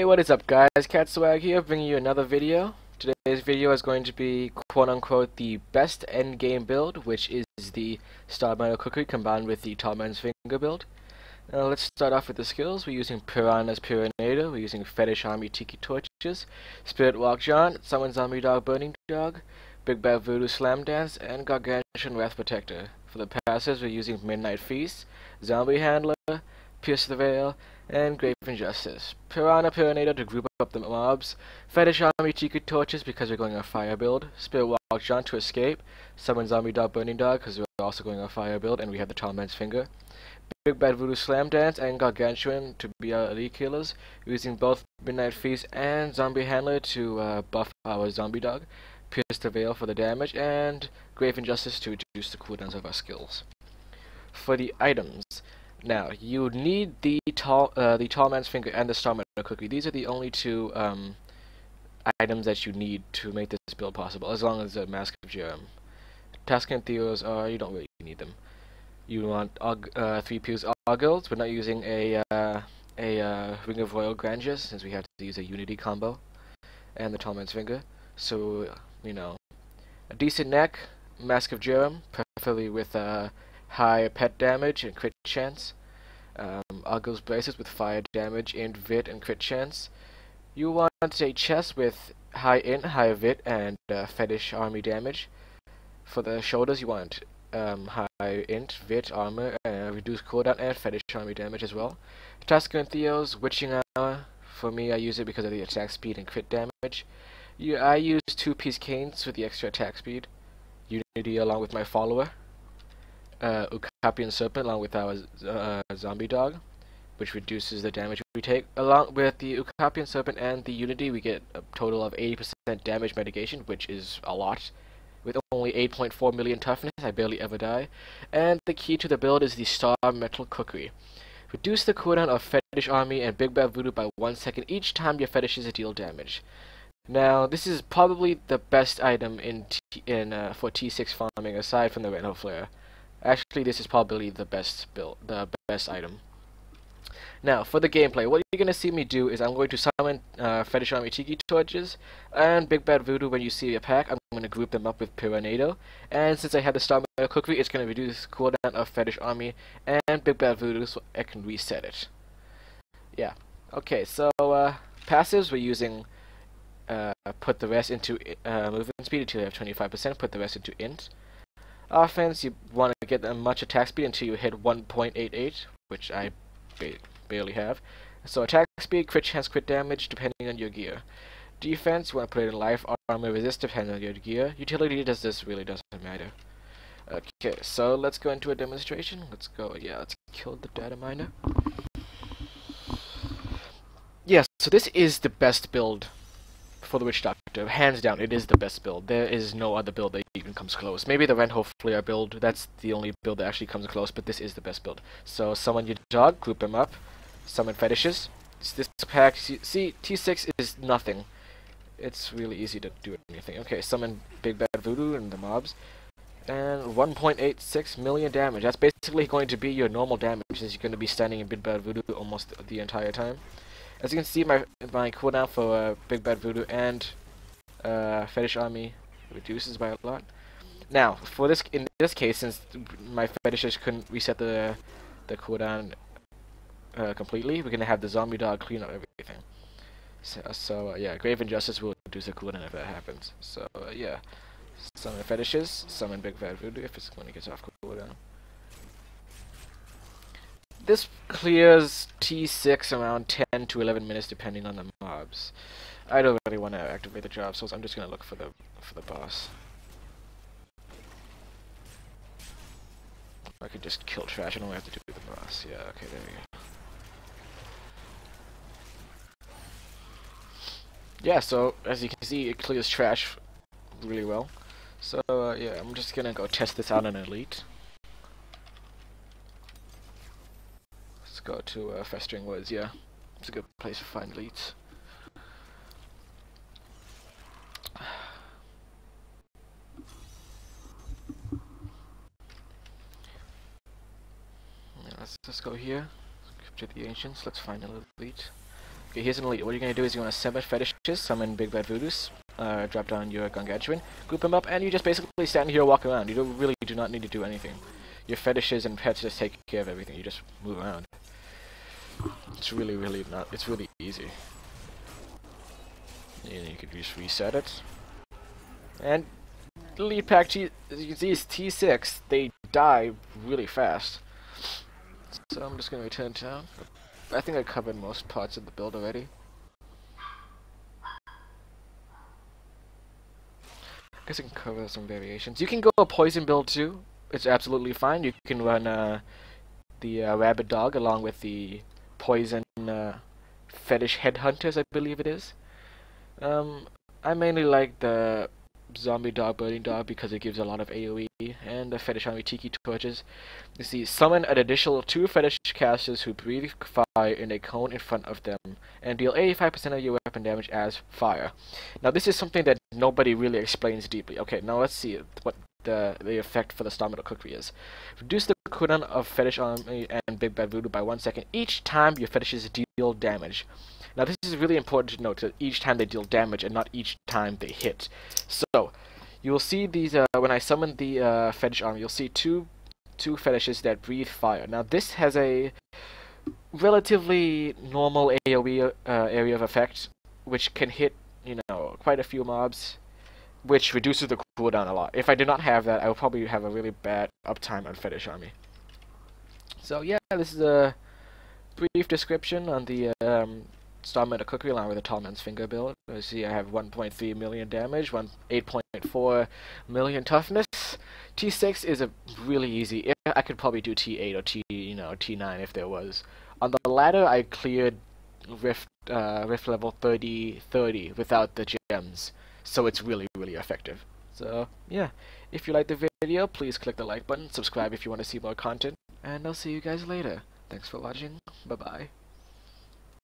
What is up guys, Catswag here, bringing you another video. Today's video is going to be quote-unquote the best endgame build, which is the Starmetal Kukri combined with the Tall Man's Finger build. Now let's start off with the skills. We're using Piranha's Piranado, we're using Fetish Army Tiki Torches, Spirit Walk John, Summon Zombie Dog Burning Dog, Big Bad Voodoo Slam Dance, and Gargantuan Wrath Protector. For the passives we're using Midnight Feast, Zombie Handler, Pierce the Veil, and Grave Injustice. Piranado to group up the mobs, Fetish Army Tiki Torches because we're going on fire build, Spirit Walk John to escape, Summon Zombie Dog Burning Dog because we're also going on fire build and we have the Tall Man's Finger, Big Bad Voodoo Slam Dance, and Gargantuan to be our elite killers, using both Midnight Feast and Zombie Handler to buff our Zombie Dog, Pierce the Veil for the damage, and Grave Injustice to reduce the cooldowns of our skills. For the items, now, you need the Tall Man's Finger and the Starmetal Kukri. These are the only two items that you need to make this build possible, as long as the Mask of Jerem. Task and Theos are, you don't really need them. You want 3 Pierce Argylls. We're not using a Ring of Royal Grandeur, since we have to use a Unity combo, and the Tall Man's Finger. So, you know, a decent neck, Mask of Jerem, preferably with high pet damage and crit chance. Argylls braces with fire damage, aimed vit, and crit chance. You want a chest with high int, high vit, and fetish army damage. For the shoulders, you want high int, vit, armor, reduced cooldown, and fetish army damage as well. Tasker and Theos, Witching Hour. For me, I use it because of the attack speed and crit damage. I use 2-piece canes with the extra attack speed. Unity along with my follower. Ucapian Serpent along with our Zombie Dog, which reduces the damage we take. Along with the Ucapian Serpent and the Unity, we get a total of 80% damage mitigation, which is a lot. With only 8.4 million toughness, I barely ever die. And the key to the build is the Starmetal Kukri. Reduce the cooldown of Fetish Army and Big Bad Voodoo by 1 second each time your fetishes deal damage. Now, this is probably the best item for T6 farming, aside from the Rental Flare. Actually, this is probably the best build, the best item. Now, for the gameplay, what you're going to see me do is I'm going to summon Fetish Army Tiki Torches and Big Bad Voodoo. When you see a pack, I'm going to group them up with Piranado. And since I have the Starmetal Kukri, it's going to reduce cooldown of Fetish Army and Big Bad Voodoo, so I can reset it. Yeah. Okay, so passives, we're using put the rest into movement speed until you have 25%, put the rest into int. Offense, you want to get much attack speed until you hit 1.88, which I barely have. So attack speed, crit chance, crit damage, depending on your gear. Defense, you want to put it in life, armor, resist, depending on your gear. Utility, this really doesn't matter. Okay, so let's go into a demonstration. Let's kill the data miner. Yes, so this is the best build for the Witch Doctor. Hands down, it is the best build. There is no other build that even comes close. Maybe the Rental Flare build, that's the only build that actually comes close, but this is the best build. So summon your dog, group them up, summon fetishes. This pack, see, T6 is nothing. It's really easy to do anything. Okay, summon Big Bad Voodoo and the mobs. And 1.86 million damage. That's basically going to be your normal damage, since you're going to be standing in Big Bad Voodoo almost the entire time. As you can see, my cooldown for Big Bad Voodoo and Fetish Army reduces by a lot. Now, for in this case, since my fetishes couldn't reset the cooldown completely, we're gonna have the Zombie Dog clean up everything. So yeah, Grave Injustice will reduce the cooldown if that happens. So yeah, summon fetishes, summon Big Bad Voodoo if it's when it gets off cooldown. This clears T6 around 10 to 11 minutes depending on the mobs. I don't really want to activate the job, so I'm just gonna look for the boss. I could just kill trash. I don't have to do the boss. Yeah, okay, there we go. Yeah, so as you can see, it clears trash really well. So yeah, I'm just gonna go test this out on Elite. Go to Festering Woods, yeah. It's a good place to find elites. Yeah, let's just go here. To the Ancients, let's find an elite. Okay, here's an elite. What you're going to do is you want to summon fetishes, summon Big Bad Voodoos, drop down your Gargantuan, group them up, and you just basically stand here and walk around. You really do not need to do anything. Your fetishes and pets just take care of everything. You just move around. It's really not. It's really easy. And you could just reset it. And the lead pack, these T6, they die really fast. So I'm just going to return town. I think I covered most parts of the build already. I guess I can cover some variations. You can go a poison build too. It's absolutely fine. You can run the rabbit dog along with the poison fetish headhunters, I believe it is. I mainly like the zombie dog, burning dog, because it gives a lot of AoE, and the fetish army tiki torches. You see, summon an additional 2 fetish casters who breathe fire in a cone in front of them, and deal 85% of your weapon damage as fire. Now this is something that nobody really explains deeply. Okay, now let's see what the effect for the Starmetal Kukri is. Reduce the cooldown of fetish army and Big Bad Voodoo by 1 second each time your fetishes deal damage. Now this is really important to note, that each time they deal damage and not each time they hit. So, you will see these, when I summon the fetish army, you'll see two fetishes that breathe fire. Now this has a relatively normal AoE area of effect, which can hit, you know, quite a few mobs, which reduces the cooldown a lot. If I did not have that, I would probably have a really bad uptime on fetish army. So yeah, this is a brief description on the Starmetal Kukri along with the Tall Man's Finger build. You see I have 1.3 million damage, 8.4 million toughness. T6 is a really easy. I could probably do T8 or T9 if there was. On the ladder, I cleared Rift level 30 without the gems, so it's really effective. So yeah, if you liked the video, please click the like button, subscribe if you want to see more content, and I'll see you guys later. Thanks for watching. Bye bye.